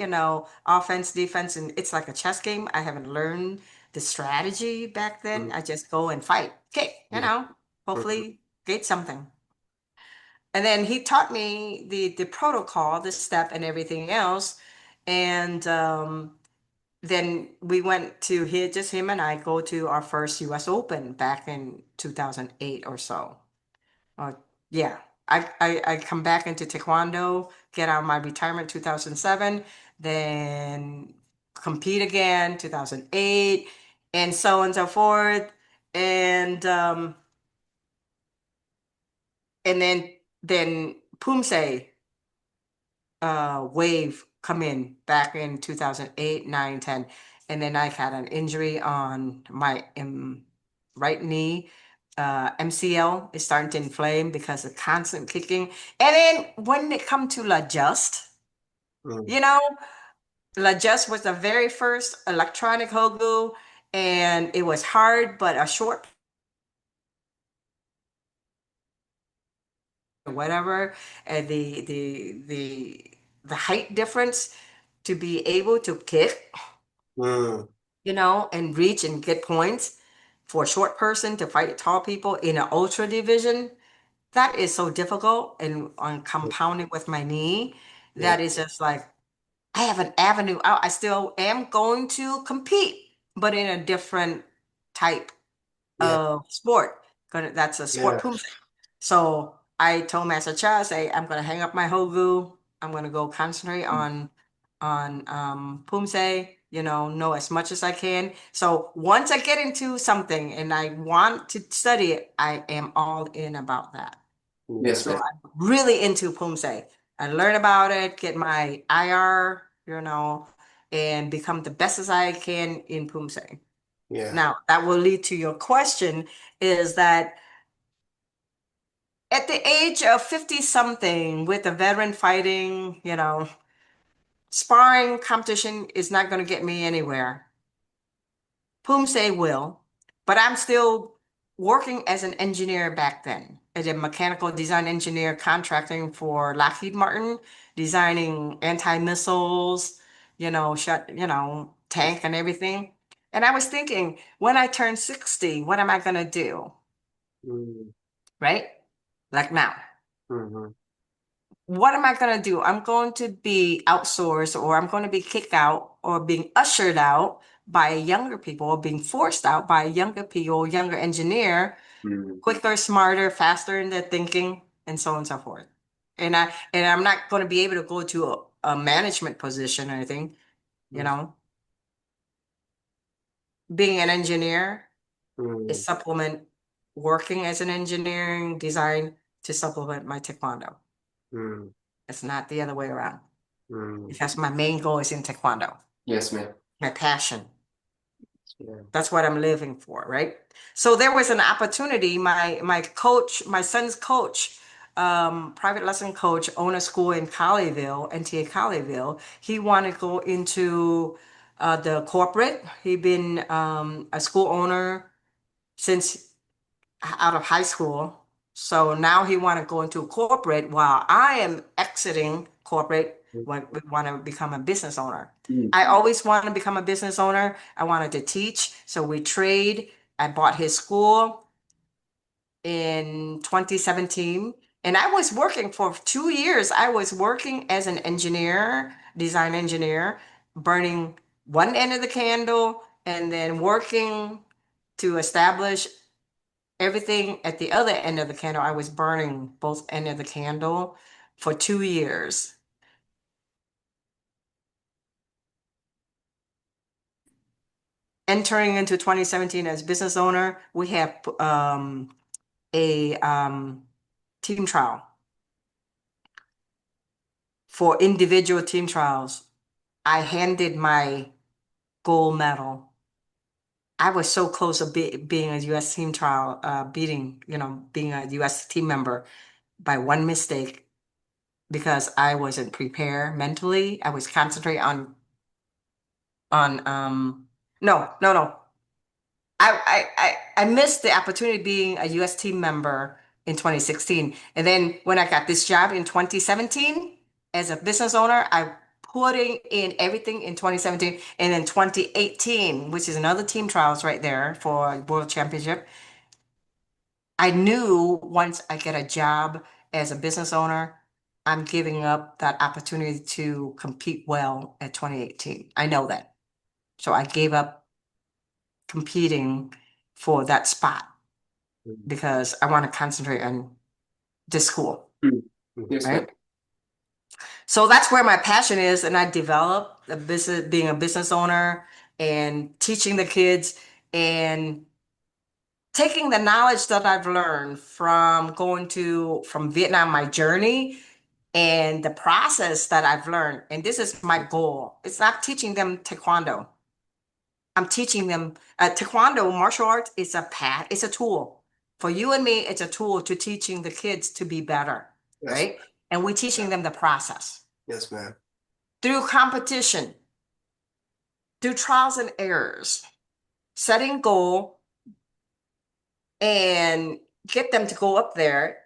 offense, defense, and it's like a chess game. I haven't learned the strategy back then. mm, I just go and fight. Okay, yeah. Mhm, hopefully get something. And then he taught me the protocol, the step, and everything else. And then we went to just him and I go to our first U.S. Open back in 2008 or so. Uh, yeah, I come back into Taekwondo, get out of my retirement 2007, then compete again 2008, and so on and so forth. And and then Poomsae wave come in back in 2008, 9, 10. And then I had an injury on my right knee. MCL is starting to inflame because of constant kicking. And then when it come to adjust, mm, you know, Just was the very first electronic Hogu, and it was hard, but a short whatever, and the height difference to be able to kick, mm, and reach and get points for a short person to fight tall people in an ultra division. That is so difficult, and on compounded with my knee, yeah. that is just like I have an avenue out. I still am going to compete, but in a different type Yeah. of sport. That's a sport Yeah. poom. So I told Master Cha, I say, I'm gonna hang up my Hogu. I'm gonna go concentrate on Pumse, know as much as I can. So once I get into something and I want to study it, I am all in about that. Yes, So ma'am. I'm really into Pumse. I learn about it, get my IR, and become the best as I can in Pumse. Yeah. Now, that will lead to your question is that at the age of 50 something with a veteran fighting, sparring competition is not going to get me anywhere. Pumse will, but I'm still working as an engineer back then, as a mechanical design engineer contracting for Lockheed Martin, designing anti-missiles, tank and everything. And I was thinking, when I turn 60, what am I going to do? Mm-hmm. Right? Like now. Mm-hmm. What am I going to do? I'm going to be outsourced or I'm going to be kicked out or being ushered out by younger people or being forced out by younger people, younger engineer, Mm. quicker, smarter, faster in their thinking, and so on and so forth. And I'm not going to be able to go to a management position or anything, you know. Being an engineer is supplement working as an engineering design to supplement my taekwondo. Mm-hmm. It's not the other way around. Mm-hmm. Because my main goal is in taekwondo, Yes, ma'am. my passion. Yeah. That's what I'm living for, right? So there was an opportunity. My coach, my son's coach, private lesson coach, owned a school in Colleyville, NTA Colleyville. He wanted to go into the corporate. He'd been a school owner since out of high school. So now he want to go into corporate while I am exiting corporate when we want to become a business owner. Mm. I always wanted to become a business owner. I wanted to teach. So we trade. I bought his school in 2017. And I was working for 2 years. I was working as an engineer, design engineer, burning one end of the candle and then working to establish everything at the other end of the candle. I was burning both end of the candle for 2 years. Entering into 2017 as business owner, we have a team trial. For individual team trials, I handed my gold medal. I was so close to being a U.S. team trial, being a U.S. team member by one mistake because I wasn't prepared mentally. I was concentrating on no. I missed the opportunity being a US team member in 2016. And then when I got this job in 2017 as a business owner, I putting in everything in 2017 and then 2018, which is another team trials right there for World Championship. I knew once I get a job as a business owner, I'm giving up that opportunity to compete well at 2018. I know that. So I gave up competing for that spot because I want to concentrate on this school, Mm. Yes, ma'am. right? So that's where my passion is, and I developed a business, being a business owner and teaching the kids and taking the knowledge that I've learned from Vietnam, my journey and the process that I've learned. And this is my goal. It's not teaching them Taekwondo. I'm teaching them Taekwondo, martial arts is a path, it's a tool. For you and me, it's a tool to teaching the kids to be better, Yes. right? And we're teaching them the process Yes, ma'am. through competition, through trials and errors, setting goal and get them to go up there.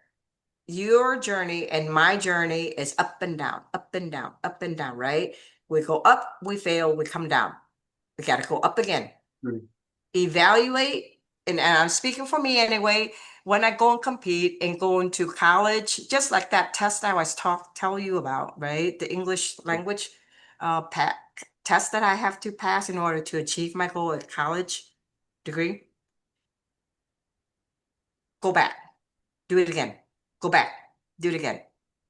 Your journey and my journey is up and down, up and down, up and down, right? We go up, we fail, we come down. We got to go up again. Mm. Evaluate, and I'm speaking for me anyway, when I go and compete and go into college, just like that test I was tell you about, right? The English language test that I have to pass in order to achieve my goal at college degree. Go back, do it again. Go back, do it again.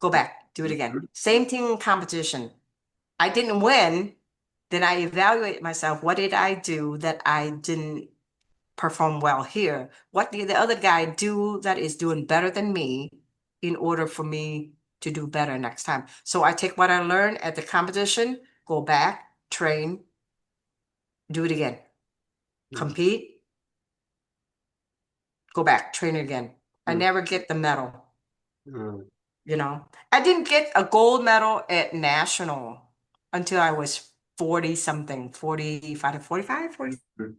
Go back, do it again. Mhm. Same thing in competition. I didn't win, then I evaluate myself. What did I do that I didn't perform well here? What did the other guy do that is doing better than me in order for me to do better next time? So I take what I learned at the competition, go back, train, do it again. Compete, go back, train again. I Mhm. never get the medal, Mm. you know. I didn't get a gold medal at national until I was 40 something, 45 to 45, 40, Mhm.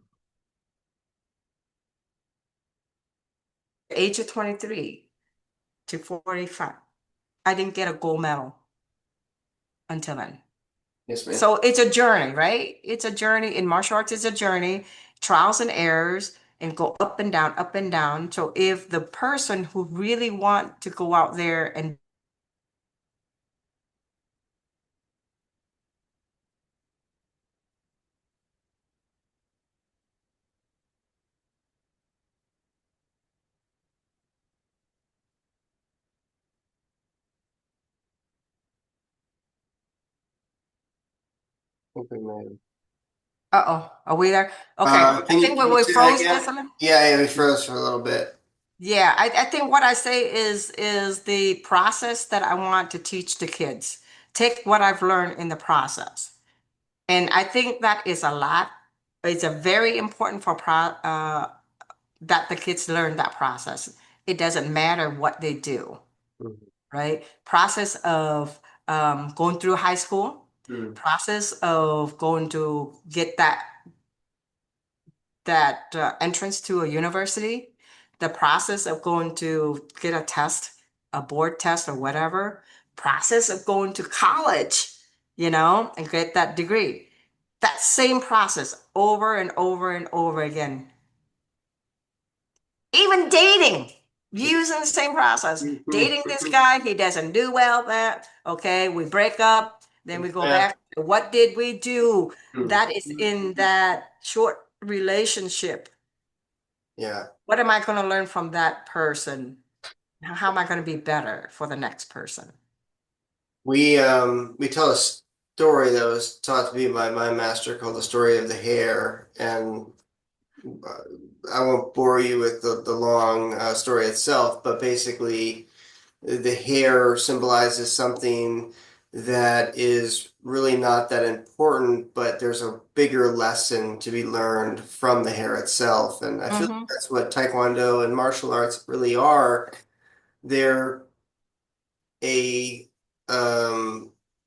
age of 23 to 45. I didn't get a gold medal until then. Yes, ma'am. So it's a journey, right? It's a journey. In martial arts, it's a journey, trials and errors, and go up and down, up and down. So if the person who really want to go out there and Okay, man. uh-oh, are we there? Okay. I think Can when you we say that froze again? this a little. Yeah, yeah, we froze for a little bit. Yeah, I think what I say is the process that I want to teach the kids. Take what I've learned in the process. And I think that is a lot. It's a very important for that the kids learn that process. It doesn't matter what they do, Mhm. right? Process of going through high school, Mhm. process of going to get that entrance to a university, the process of going to get a test, a board test or whatever, process of going to college, and get that degree. That same process over and over and over again. Even dating, using the same process. Dating this guy, he doesn't do well that. Okay, we break up, then we go Yeah, back. What did we do Mhm. that is in that short relationship? yeah. What am I going to learn from that person? How am I going to be better for the next person? We tell a story that was taught to me by my master called the story of the hare, and uh, I won't bore you with the long story itself, but basically the hare symbolizes something that is really not that important, but there's a bigger lesson to be learned from the hare itself. And I feel like Mm-hmm. that's what taekwondo and martial arts really are. They're a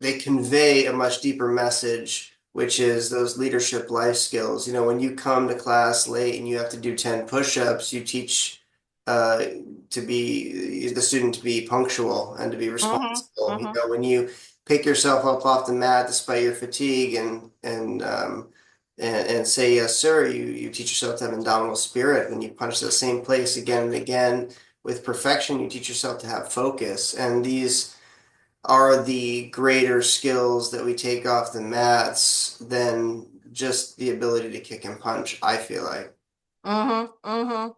they convey a much deeper message, which is those leadership life skills. You know, when you come to class late and you have to do 10 push-ups, you teach uh, to be the student to be punctual and to be Mm-hmm. responsible. You Mm-hmm. know, when you pick yourself up off the mat despite your fatigue and say yes, sir, you teach yourself to have indomitable spirit. When you punch the same place again and again with perfection, you teach yourself to have focus. And these are the greater skills that we take off the mats than just the ability to kick and punch, I feel like. Mm-hmm. Mm-hmm.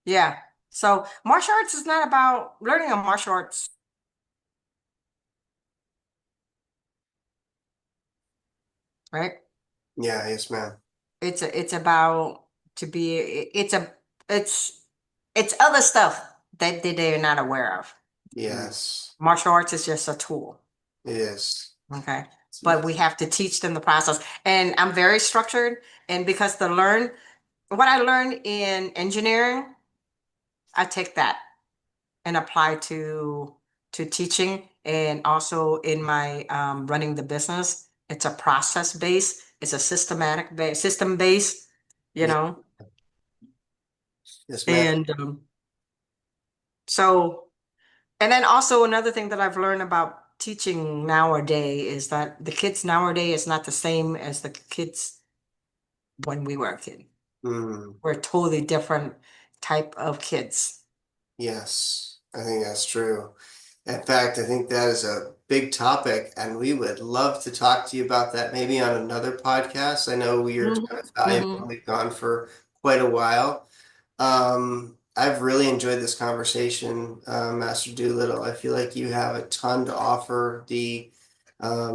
Yeah. So martial arts is not about learning a martial arts, right? Yeah, yes, ma'am. It's about to be it's it's other stuff that they're not aware of. Yes, Martial arts is just a tool. it is. Okay. But we have to teach them the process. And I'm very structured. And because what I learned in engineering, I take that and apply to teaching and also in my running the business. It's a process base, it's a systematic base, system base, you Yeah, know. yes, ma'am. And so, and then also another thing that I've learned about teaching nowadays is that the kids nowadays is not the same as the kids when we were a kid. Mm, We're totally different type of kids. yes, I think that's true. In fact, I think that is a big topic, and we would love to talk to you about that maybe on another podcast. I know your time Mhm. is valuable, and Mhm. we've gone for quite a while. I've really enjoyed this conversation, Master Doolittle. I feel like you have a ton to offer the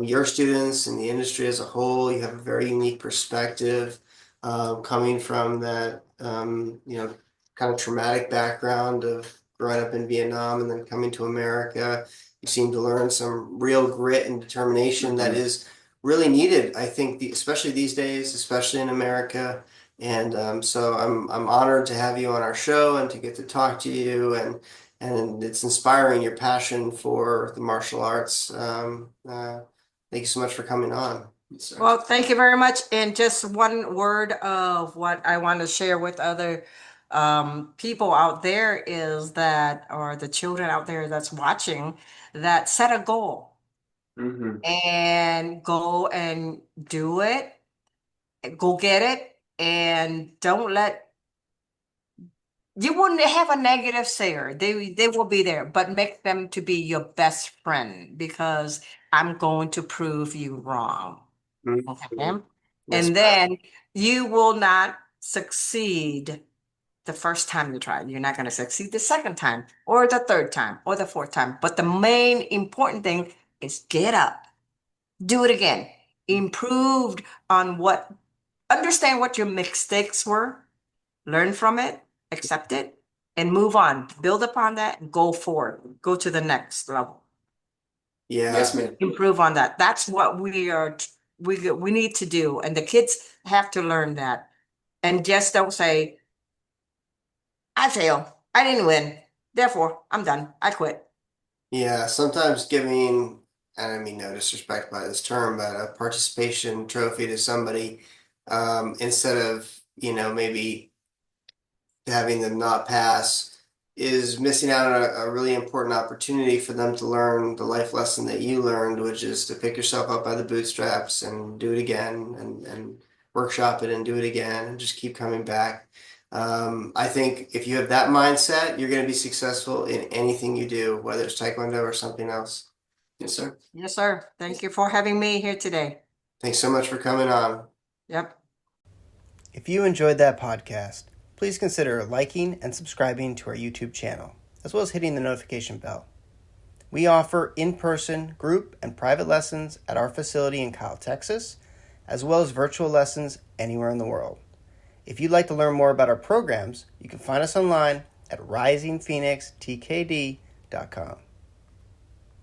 your students and the industry as a whole. You have a very unique perspective, coming from that kind of traumatic background of growing up in Vietnam and then coming to America. You seem to learn some real grit and determination that is really needed, I think, especially these days, especially in America. And so I'm honored to have you on our show and to get to talk to you, and it's inspiring your passion for the martial arts. Thank you so much for coming on. Yes, sir. Well, thank you very much. And just one word of what I want to share with other people out there is that, or the children out there that's watching, that set a goal Mm-hmm. and go and do it, go get it, and don't let you wouldn't have a negative sayer. They will be there, but make them to be your best friend because I'm going to prove you wrong. Okay. Yes, And then you will not succeed the first time you try. You're not going to succeed the second time or the third time or the fourth time. But the main important thing is get up, do it again, improved on understand what your mistakes were, learn from it, accept it, and move on. Build upon that and go forward. Go to the next level. yeah, Yes, ma'am. Improve on that. That's what we need to do. And the kids have to learn that. And just don't say, I failed. I didn't win. Therefore, I'm done. I quit. yeah. Sometimes giving, and I mean no disrespect by this term, but a participation trophy to somebody, instead of maybe having them not pass, is missing out on a really important opportunity for them to learn the life lesson that you learned, which is to pick yourself up by the bootstraps and do it again, and workshop it and do it again and just keep coming back. I think if you have that mindset, you're going to be successful in anything you do, whether it's taekwondo or something else. Yes, sir. Yes, sir. Thank you for having me here today. Thanks so much for coming on. Yep. If you enjoyed that podcast, please consider liking and subscribing to our YouTube channel, as well as hitting the notification bell. We offer in-person, group, and private lessons at our facility in Kyle, Texas, as well as virtual lessons anywhere in the world. If you'd like to learn more about our programs, you can find us online at risingphoenixtkd.com.